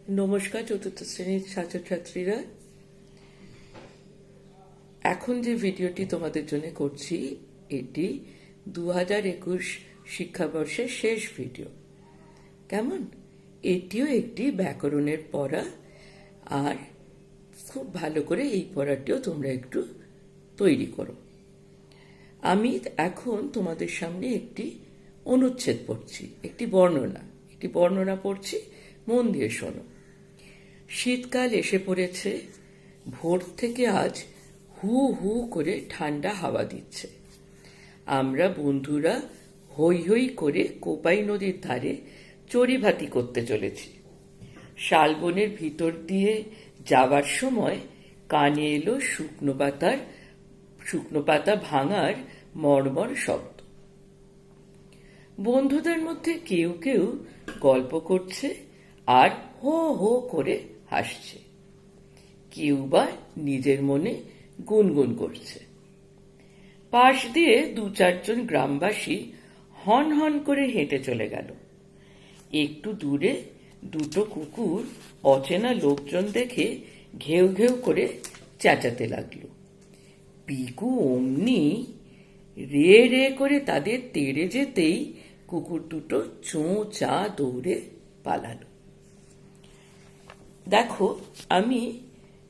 নমস্কার চতুর্থ শ্রেণীর ছাত্রছাত্রীরা। এখন যে ভিডিওটি তোমাদের জন্য করছি এটি 2021 শিক্ষাবর্ষের শেষ ভিডিও। কেমন? এটিও একটি ব্যাকরণের পড়া, আর খুব ভালো করে এই পড়াটিও তোমরা একটু তৈরি করো। আমি এখন তোমাদের সামনে একটি অনুচ্ছেদ পড়ছি, একটি বর্ণনা পড়ছি, মন দিয়ে শোনো। শীতকাল এসে পড়েছে। ভোর থেকে আজ হু হু করে ঠান্ডা হাওয়া দিচ্ছে। আমরা বন্ধুরা হৈ হৈ করে কোপাই নদীর ধারে চড়িভাতি করতে চলেছি। শালবনের ভিতর দিয়ে যাওয়ার সময় কানে এলো শুকনো পাতা ভাঙার মর্মর শব্দ। বন্ধুদের মধ্যে কেউ কেউ গল্প করছে আর হো হো করে হাসছে, কেউ বা নিজের মনে গুনগুন করছে। পাশ দিয়ে 2-4 জন গ্রামবাসী হন হন করে হেঁটে চলে গেল। একটু দূরে দুটো কুকুর অচেনা লোকজন দেখে ঘেউ ঘেউ করে চেঁচাতে লাগলো। পিকু অমনি রে রে করে তাদের তেড়ে যেতেই কুকুর দুটো চোঁ-চা দৌড়ে পালালো। দেখো, আমি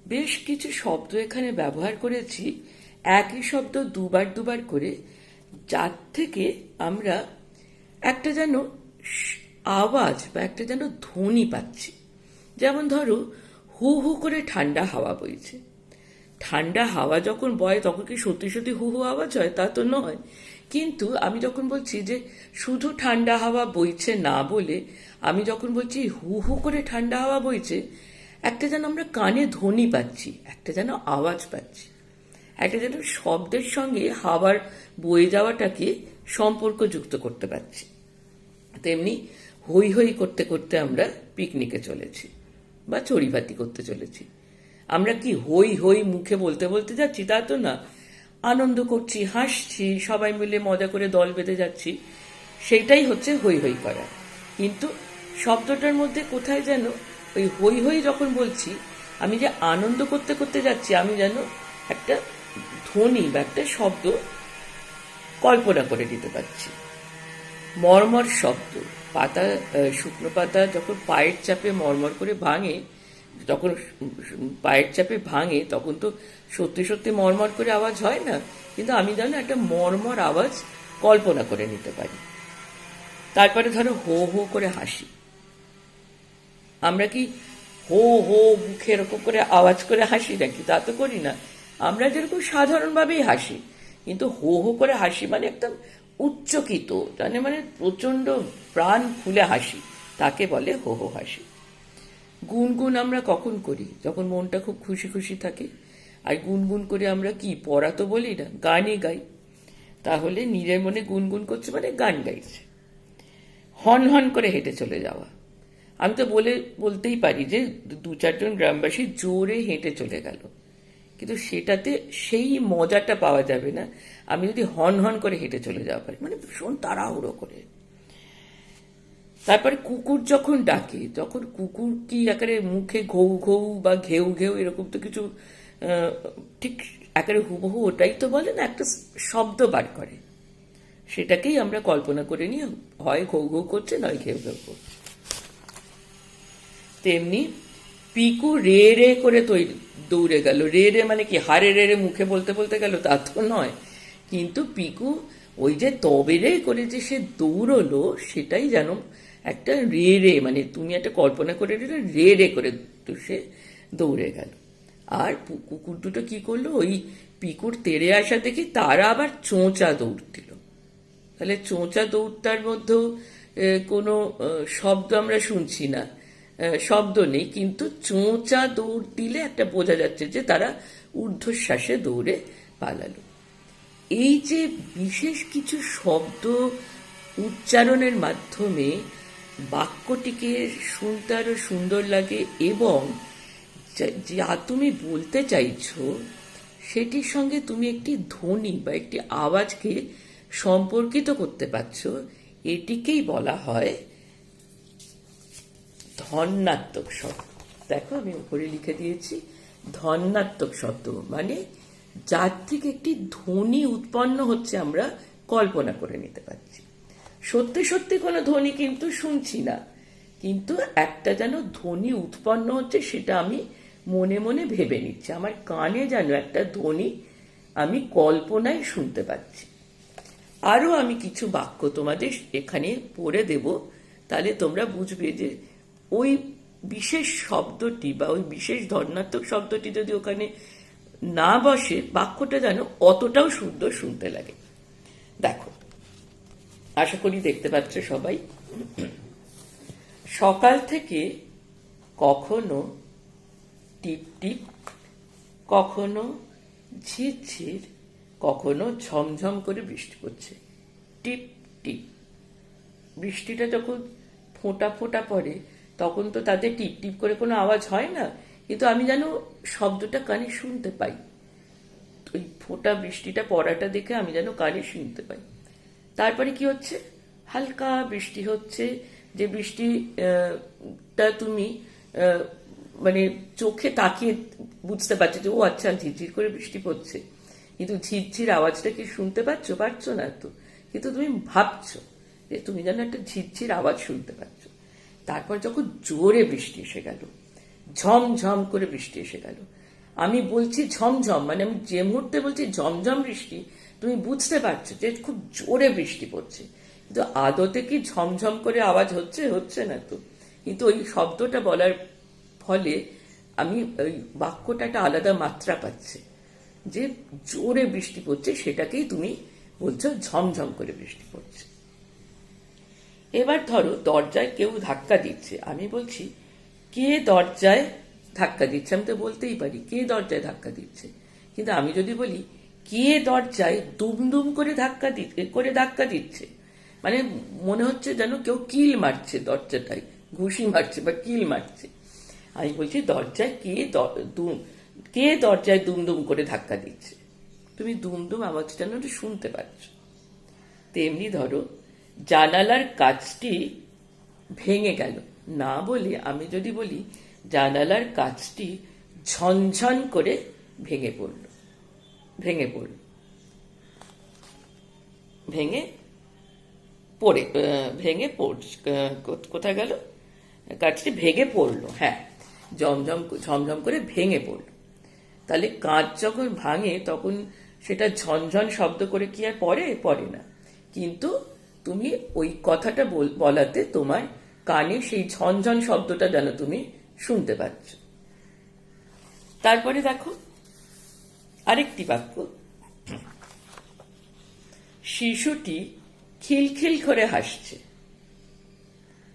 বেশ কিছু শব্দ এখানে ব্যবহার করেছি, একই শব্দ দুবার করে, যার থেকে আমরা একটা যেন আওয়াজ বা একটা যেন ধ্বনি পাচ্ছি। যেমন ধরো, হু হু করে ঠান্ডা হাওয়া বইছে। ঠান্ডা হাওয়া যখন বয় তখন কি সত্যি সত্যি হু হু আওয়াজ হয়? তা তো নয়। কিন্তু আমি যখন বলছি যে শুধু ঠান্ডা হাওয়া বইছে না বলে, আমি যখন বলছি হু হু করে ঠান্ডা হাওয়া বইছে, একটা যেন আমরা কানে ধ্বনি পাচ্ছি, একটা যেন আওয়াজ পাচ্ছি, একটা যেন শব্দের সঙ্গে হাওয়ার বয়ে যাওয়াটাকে সম্পর্ক যুক্ত করতে পারছি। তেমনি হৈ হৈ করতে করতে আমরা পিকনিকে চলেছি বা চড়িভাতি করতে চলেছি। আমরা কি হৈ হৈ মুখে বলতে বলতে যাচ্ছি? তা তো না। আনন্দ করছি, হাসছি, সবাই মিলে মজা করে দল বেঁধে যাচ্ছি, সেইটাই হচ্ছে হৈ হৈ করা। কিন্তু শব্দটার মধ্যে কোথায় যেন ওই হৈ হৈ যখন বলছি, আমি যে আনন্দ করতে করতে যাচ্ছি, আমি যেন একটা ধ্বনি বা একটা শব্দ কল্পনা করে দিতে পারছি। মর্মর শব্দ, শুকনো পাতা যখন পায়ের চাপে মর্মর করে ভাঙে, যখন পায়ের চাপে ভাঙে তখন তো সত্যি সত্যি মর্মর করে আওয়াজ হয় না, কিন্তু আমি যেন একটা মর্মর আওয়াজ কল্পনা করে নিতে পারি। তারপরে ধরো হো হো করে হাসি। আমরা কি হো হো মুখে এরকম করে আওয়াজ করে হাসি নাকি? তা তো করি না। আমরা যেরকম সাধারণভাবেই হাসি, কিন্তু হো হো করে হাসি মানে একদম উচ্চকিত, মানে প্রচন্ড প্রাণ খুলে হাসি, তাকে বলে হো হো হাসি। গুনগুন আমরা কখন করি? যখন মনটা খুব খুশি খুশি থাকে। আর গুনগুন করে আমরা কি পড়া তো বলি না, গানই গাই। তাহলে নিজের মনে গুনগুন করছে মানে গান গাইছে। হন হন করে হেঁটে চলে যাওয়া, আমি তো বলতেই পারি যে 2-4 জন গ্রামবাসী জোরে হেঁটে চলে গেল, কিন্তু সেটাতে সেই মজাটা পাওয়া যাবে না আমি যদি হন হন করে হেঁটে চলে যাওয়া পারি, মানে ভীষণ তাড়াহুড়ো করে। তারপরে কুকুর যখন ডাকে, তখন কুকুর কি একেবারে মুখে ঘৌ ঘৌ বা ঘেউ ঘেউ এরকম তো কিছু ঠিক একেবারে হুবহু ওটাই তো বলে না, একটা শব্দ বার করে, সেটাকেই আমরা কল্পনা করে নিয়ে হয় ঘৌ ঘৌ করছে নয় ঘেউ ঘেউ করছে। তেমনি পিকু রে রে করে দৌড়ে গেল। রে রে মানে কি হারে রে রে মুখে বলতে বলতে গেল? তা তো নয়। কিন্তু পিকু ওই যে তবে রে করে যে সে দৌড়লো, সেটাই যেন একটা রে রে, মানে তুমি একটা কল্পনা করে দিলে রে রে করে তো সে দৌড়ে গেল। আর কুকুর দুটো কি করলো, ওই পিকুর তেড়ে আসা দেখি তারা আবার চোঁচা দৌড় দিল। তাহলে চোঁচা দৌড়টার মধ্যেও কোনো শব্দ আমরা শুনছি না, শব্দ নেই, কিন্তু চোঁচা দৌড় দিলে একটা বোঝা যাচ্ছে যে তারা ঊর্ধ্বশ্বাসে দৌড়ে পালালো। এই যে বিশেষ কিছু শব্দ উচ্চারণের মাধ্যমে বাক্যটিকে শুনতে আরো সুন্দর লাগে, এবং যা তুমি বলতে চাইছো সেটির সঙ্গে তুমি একটি ধ্বনি বা একটি আওয়াজকে সম্পর্কিত করতে পারছো, এটিকেই বলা হয় ধন্যাত্মক শব্দ। দেখো আমি উপরে লিখে দিয়েছি ধন্যাত্মক শব্দ, মানে যার থেকে একটি ধ্বনি উৎপন্ন হচ্ছে আমরা কল্পনা করে নিতে পারছি। সত্যি সত্যি কোনো ধ্বনি কিন্তু শুনছি না, কিন্তু একটা যেন ধ্বনি উৎপন্ন হচ্ছে সেটা আমি মনে মনে ভেবে নিচ্ছি। আমার কানে যেন একটা ধ্বনি আমি কল্পনায় শুনতে পাচ্ছি। আরো আমি কিছু বাক্য তোমাদের এখানে পড়ে দেব, তাহলে তোমরা বুঝবে যে ওই বিশেষ শব্দটি বা ওই বিশেষ ধর্নাত্মক শব্দটি যদি ওখানে না বসে, বাক্যটা যেন অতটাও সুন্দর শুনতে লাগে। দেখো, আশা করি দেখতে পাচ্ছ সবাই। সকাল থেকে কখনো টিপ টিপ, কখনো ঝিরঝির, কখনো ঝমঝম করে বৃষ্টি পড়ছে। টিপ টিপ। বৃষ্টিটা যখন ফোঁটা ফোঁটা পড়ে তখন তো তাদের টিপ টিপ করে কোনো আওয়াজ হয় না, কিন্তু আমি যেন শব্দটা কানে শুনতে পাই। ওই ফোঁটা বৃষ্টিটা পড়াটা দেখে আমি যেন কানে শুনতে পাই। তারপরে কি হচ্ছে, হালকা বৃষ্টি হচ্ছে, যে বৃষ্টিটা তুমি মানে চোখে তাকিয়ে বুঝতে পারছো যে ও আচ্ছা ঝিরঝির করে বৃষ্টি পড়ছে, কিন্তু ঝিরঝির আওয়াজটা কি শুনতে পারছো না তো, কিন্তু তুমি ভাবছো যে তুমি যেন একটা ঝিরঝির আওয়াজ শুনতে পাচ্ছ। তারপর যখন জোরে বৃষ্টি এসে গেল, ঝমঝম করে বৃষ্টি এসে গেল, আমি বলছি ঝমঝম, মানে আমি যে মুহূর্তে বলছি ঝমঝম বৃষ্টি, তুমি বুঝতে পারছো যে খুব জোরে বৃষ্টি পড়ছে, কিন্তু আদতে কি ঝমঝম করে আওয়াজ হচ্ছে না তো, কিন্তু ওই শব্দটা বলার ফলে আমি ওই বাক্যটা একটা আলাদা মাত্রা পাচ্ছে, যে জোরে বৃষ্টি পড়ছে সেটাকেই তুমি বলছো ঝমঝম করে বৃষ্টি পড়ছে। এবার ধরো দরজায় কেউ ধাক্কা দিচ্ছে, আমি বলছি কে দরজায় ধাক্কা দিচ্ছে, আমি তো বলতেই পারি কে দরজায় ধাক্কা দিচ্ছে, কিন্তু আমি যদি বলি কে দরজায় দুমদুম করে ধাক্কা দিচ্ছে, মানে মনে হচ্ছে যেন কেউ কিল মারছে, দরজাটায় ঘুষি মারছে বা কিল মারছে। আমি বলছি দরজায় কে দরজায় দুমদুম করে ধাক্কা দিচ্ছে, তুমি দুমদুম আওয়াজটা শুনতে পাচ্ছ। তেমনি ধরো জানালার কাঁচটি ভেঙে গেল, না বলে আমি যদি বলি জানালার কাঁচটি ঝনঝন করে ভেঙে পড়ল, কোথায় গেল, কাঁচটি ভেঙে পড়লো, হ্যাঁ ঝমঝম করে ভেঙে পড়লো। তাহলে কাঁচ যখন ভাঙে তখন সেটা ঝনঝন শব্দ করে কি আর পড়ে না, কিন্তু তুমি ওই কথাটা বলাতে তোমার কানে সেই ঝনঝন শব্দটা যেন তুমি শুনতে পাচ্ছ। তারপরে দেখো আরেকটি বাক্য, শিশুটি খিলখিল করে হাসছে।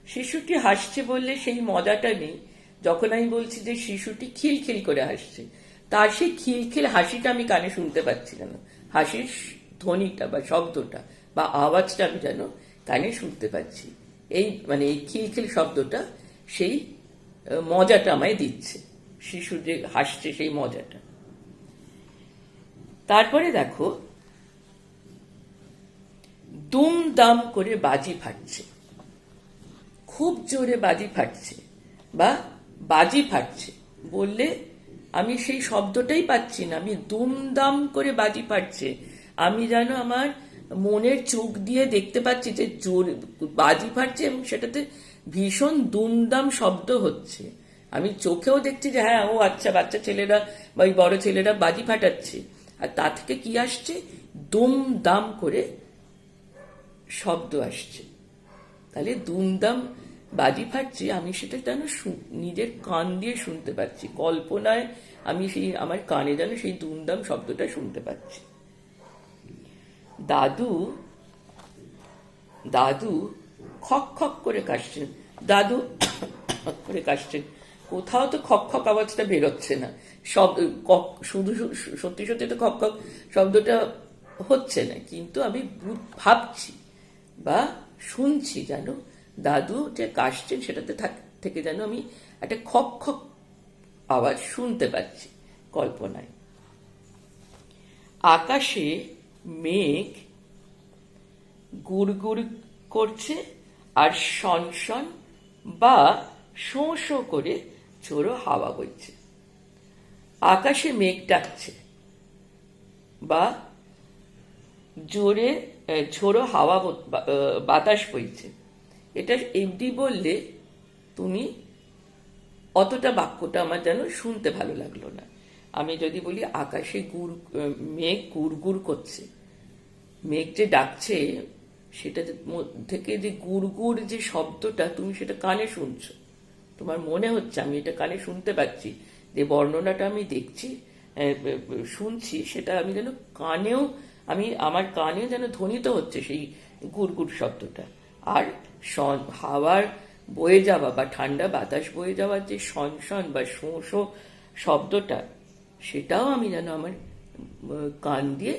শিশুটি হাসছে বললে সেই মজাটা নেই যখন আমি বলছি যে শিশুটি খিলখিল করে হাসছে, তার সেই খিলখিল হাসিটা আমি কানে শুনতে পাচ্ছি না, হাসির ধ্বনিটা বা শব্দটা বা আওয়াজটা আমি যেন কানে শুনতে পাচ্ছি। এই মানে এই খিলখিল শব্দটা সেই মজাটা আমায় দিচ্ছে, শিশু যে হাসছে সেই মজাটা। তারপরে দেখো দুমদাম করে বাজি ফাটছে, খুব জোরে বাজি ফাটছে বা বাজি ফাটছে বললে আমি সেই শব্দটাই পাচ্ছি না, আমি দুমদাম করে বাজি ফাটছে, আমি যেন আমার মনের চোখ দিয়ে দেখতে পাচ্ছি যে জোরে বাজি ফাটছে এবং সেটাতে ভীষণ দুমদাম শব্দ হচ্ছে, আমি চোখেও দেখছি যে হ্যাঁ ও আচ্ছা বাচ্চা ছেলেরা বা ওই বড় ছেলেরা বাজি ফাটাচ্ছে, আর তা থেকে কি আসছে, দুমদাম করে শব্দ আসছে। তাহলে দুমদাম বাজি ফাটছে, আমি সেটা যেন নিজের কান দিয়ে শুনতে পাচ্ছি, কল্পনায় আমি সেই আমার কানে যেন সেই দুমদাম শব্দটা শুনতে পাচ্ছি। দাদু খক খক করে কাশছেন, দাদু করে কাশছেন, কোথাও তো খক খক আওয়াজটা বেরোচ্ছে না, শুধু সত্যি সত্যি তো খক খক শব্দটা হচ্ছে না, কিন্তু আমি ভাবছি বা শুনছি যেন দাদু যে কাশছেন সেটাতে থেকে যেন আমি একটা খক খক আওয়াজ শুনতে পাচ্ছি কল্পনায়। আকাশে মেঘ গুড় গুড় করছে আর শনশন বা শোঁ শোঁ করে ঝোড়ো হাওয়া বইছে, আকাশে মেঘ ডাকছে, বা জোরে ঝোড়ো হাওয়া বাতাস বইছে। এটা এমনি বললে তুমি অতটা বাক্যটা আমার যেন শুনতে ভালো লাগলো না। আমি যদি বলি আকাশে মেঘ গুড় গুড় করছে, মেঘ যে ডাকছে সেটা থেকে যে গুড় গুড় যে শব্দটা তুমি সেটা কানে শুনছো, তোমার মনে হচ্ছে আমি এটা কানে শুনতে পাচ্ছি, যে বর্ণনাটা আমি দেখছি শুনছি, সেটা আমি যেন কানেও আমার কানে যেন ধ্বনিত হচ্ছে সেই গুড় গুড় শব্দটা। আর হাওয়ার বয়ে যাওয়া বা ঠান্ডা বাতাস বয়ে যাওয়ার যে শনশন বা শোঁ শোঁ শব্দটা, সেটাও আমি যেন আমার কান দিয়ে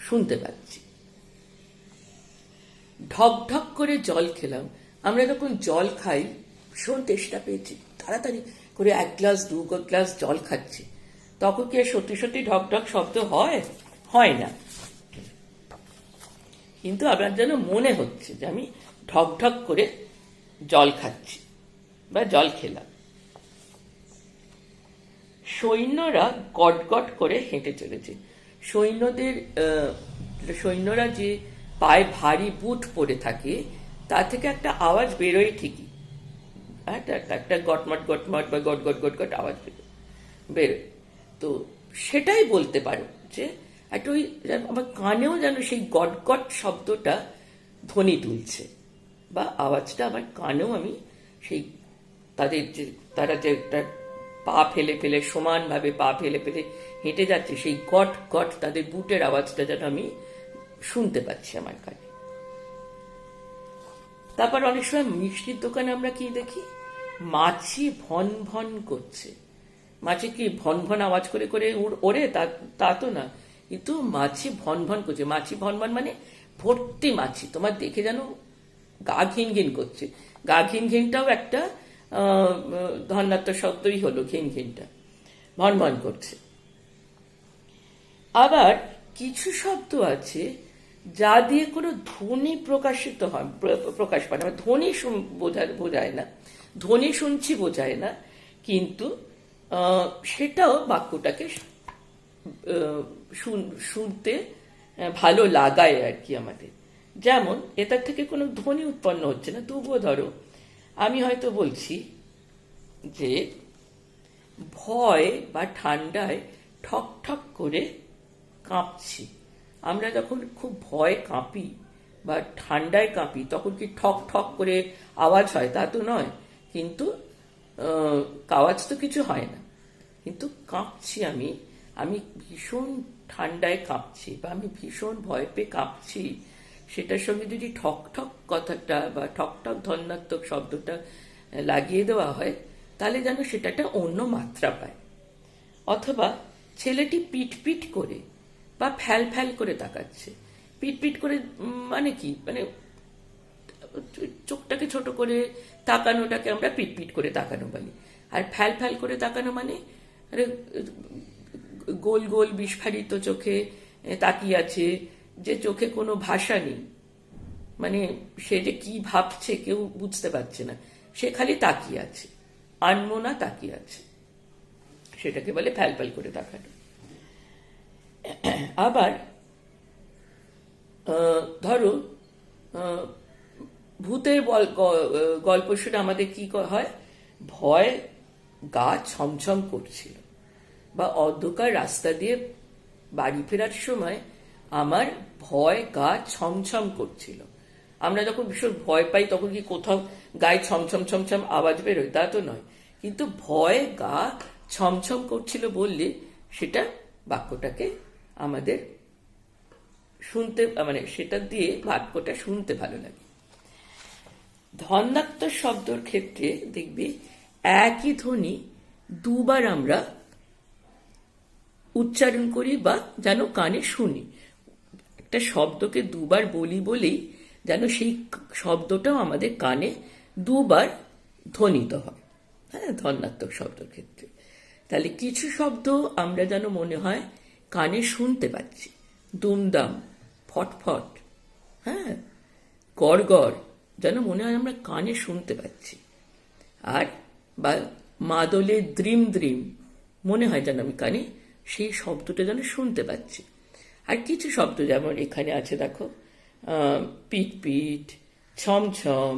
শুনতে পাচ্ছি। ঢক ঢক করে জল খেলাম। আমরা যখন জল খাই ভীষণ তেষ্টা পেয়েছি, তাড়াতাড়ি করে 1 গ্লাস 2 গ্লাস জল খাচ্ছি, তখন কি সত্যি সত্যি ঢক ঢক শব্দ হয়? হয় না, কিন্তু আপনার যেন মনে হচ্ছে যে আমি ঢক ঢক করে জল খাচ্ছি বা জল খেলাম। সৈন্যরা গট গট করে হেঁটে চলেছে। সৈন্যরা যে পায়ে ভারী বুট পরে থাকে, তা থেকে একটা আওয়াজ বেরোয় ঠিকই, একটা গটমট গটমট বা গট গট গট গট আওয়াজ বেরোয়। তো সেটাই বলতে পারো যে একটা ওই আমার কানেও যেন সেই গট গট শব্দটা ধ্বনি তুলছে, বা আওয়াজটা আমার কানেও আমি সেই তারা যে একটা পা ফেলে ফেলে সমানভাবে পা ফেলে ফেলে হেঁটে যাচ্ছে, সেই গট গট তাদের বুটের আওয়াজটা যেন আমি শুনতে পাচ্ছি আমার কানে। তারপর অনেক সময় মিষ্টির দোকানে আমরা কি দেখি, মাছি ভন ভন করছে। মাছি কি ভন ভন আওয়াজ করে করে ওরে? তা তো না, কিন্তু মাছি ভন ভন করছে। মাছি ভন ভন মানে ভর্তি মাছি, তোমার দেখে যেন গা ঘিন ঘিন করছে। গা ঘিন ঘিনটাও একটা ধন্যাত্মক শব্দই হলো, ঘিন ঘিনটা ভন ভন করছে। আবার কিছু শব্দ আছে যা দিয়ে কোনো ধ্বনি প্রকাশিত হয়, প্রকাশ পায় না, ধ্বনি বোঝায় না, ধ্বনি শুনছি বোঝায় না, কিন্তু সেটাও বাক্যটাকে শুনতে ভালো লাগায় আর কি আমাদের। যেমন এটার থেকে কোনো ধ্বনি উৎপন্ন হচ্ছে না, তবুও ধরো আমি হয়তো বলছি যে ভয় বা ঠান্ডায় ঠক ঠক করে কাঁপছি। আমরা যখন খুব ভয় কাঁপি বা ঠান্ডায় কাঁপি, তখন কি ঠক ঠক করে আওয়াজ হয়? তা তো নয়, কিন্তু আওয়াজ তো কিছু হয় না, কিন্তু কাঁপছি আমি ভীষণ ঠান্ডায় কাঁপছি বা আমি ভীষণ ভয় পেয়ে কাঁপছি, সেটার সঙ্গে যদি ঠক ঠক কথাটা বা ঠক ঠক ধন্যাত্মক শব্দটা লাগিয়ে দেওয়া হয়, তাহলে যেন সেটা একটা অন্য মাত্রা পায়। অথবা ছেলেটি পিট পিট করে বা ফ্যাল ফ্যাল করে তাকাচ্ছে। পিট পিট করে মানে কি, মানে চোখটাকে ছোট করে তাকানোটাকে আমরা পিট পিট করে তাকানো বলি। আর ফ্যাল ফ্যাল করে তাকানো মানে গোল গোল বিস্ফারিত চোখে তাকিয়ে আছে, যে চোখে কোনো ভাষা নেই, মানে সে যে কি ভাবছে কেউ বুঝতে পারছে না, সে খালি তাকিয়ে আছে, আনমনা তাকিয়ে আছে, সেটাকে বলে ফ্যাল ফ্যাল করে তাকানো। আবার ধরো ভূতের গল্প শুনে আমাদের কি হয়, ভয় গা ছমছম করছিল, বা অন্ধকার রাস্তা দিয়ে বাড়ি ফেরার সময় আমার ভয় গা ছমছম করছিল। আমরা যখন ভীষণ ভয় পাই তখন কি কোথাও গায়ে ছমছম ছমছম আওয়াজ বেরোয়? তা তো নয়, কিন্তু ভয় গা ছমছম করছিল বললে সেটা বাক্যটাকে আমাদের শুনতে, মানে সেটা দিয়ে বাক্যটা শুনতে ভালো লাগে। ধন্যাত্মক শব্দের ক্ষেত্রে দেখবে একই ধ্বনি দুবার আমরা উচ্চারণ করি বা যেন কানে শুনি। একটা শব্দকে দুবার বলি বলেই যেন সেই শব্দটাও আমাদের কানে দুবার ধ্বনিত হয়, হ্যাঁ, ধন্যাত্মক শব্দের ক্ষেত্রে। তাহলে কিছু শব্দ আমরা যেন মনে হয় কানে শুনতে পাচ্ছি, দুমদাম, ফটফট, হ্যাঁ, গড় গড়, যেন মনে হয় আমরা কানে শুনতে পাচ্ছি। আর বা মাদলে দ্রিম দ্রিম মনে হয় যেন আমি কানে সেই শব্দটা যেন শুনতে পাচ্ছি। আর কিছু শব্দ যেমন এখানে আছে দেখো, পিট পিট, ছমছম,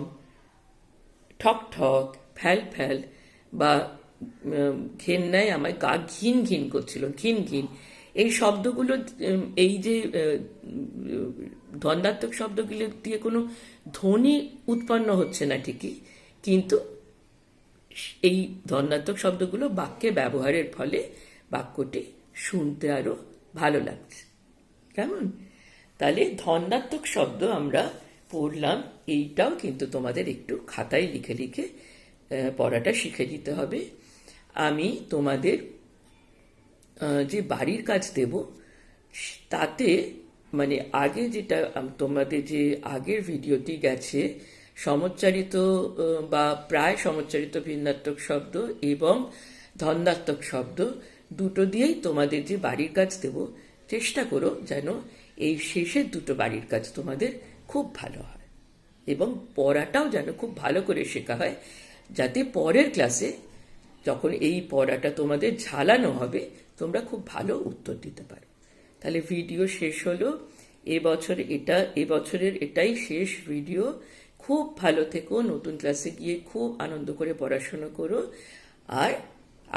ঠক ঠক, ফ্যাল ফ্যাল, বা ঘেন্নায় আমার গা ঘিন ঘিন করছিল, ঘিন ঘিন। এই শব্দগুলো, এই যে দ্বন্দ্বাত্মক শব্দগুলো দিয়ে কোনো ধ্বনি উৎপন্ন হচ্ছে না ঠিকই, কিন্তু এই দ্বন্দ্বাত্মক শব্দগুলো বাক্যে ব্যবহারের ফলে বাক্যটি শুনতে আরো ভালো লাগছে। কেমন? তাহলে ধন্যাত্মক শব্দ আমরা পড়লাম, এইটাও কিন্তু তোমাদের একটু খাতায় লিখে লিখে পড়াটা শিখে দিতে হবে। আমি তোমাদের যে বাড়ির কাজ দেব তাতে মানে আগে যেটা তোমাদের যে আগের ভিডিওটি গেছে, সমচ্চারিত বা প্রায় সমচ্চারিত ভিন্নাত্মক শব্দ এবং ধন্যাত্মক শব্দ দুটো দিয়েই তোমাদের যে বাড়ির কাজ দেব, চেষ্টা করো যেন এই শেষের দুটো বাড়ির কাজ তোমাদের খুব ভালো হয় এবং পড়াটাও যেন খুব ভালো করে শেখা হয়, যাতে পরের ক্লাসে যখন এই পড়াটা তোমাদের ঝালানো হবে তোমরা খুব ভালো উত্তর দিতে পারো। তাহলে ভিডিও শেষ হলো। এবছরের এটাই শেষ ভিডিও। খুব ভালো থেকো, নতুন ক্লাসে গিয়ে খুব আনন্দ করে পড়াশোনা করো। আর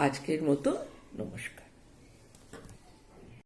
আজকের মতো নমস্কার।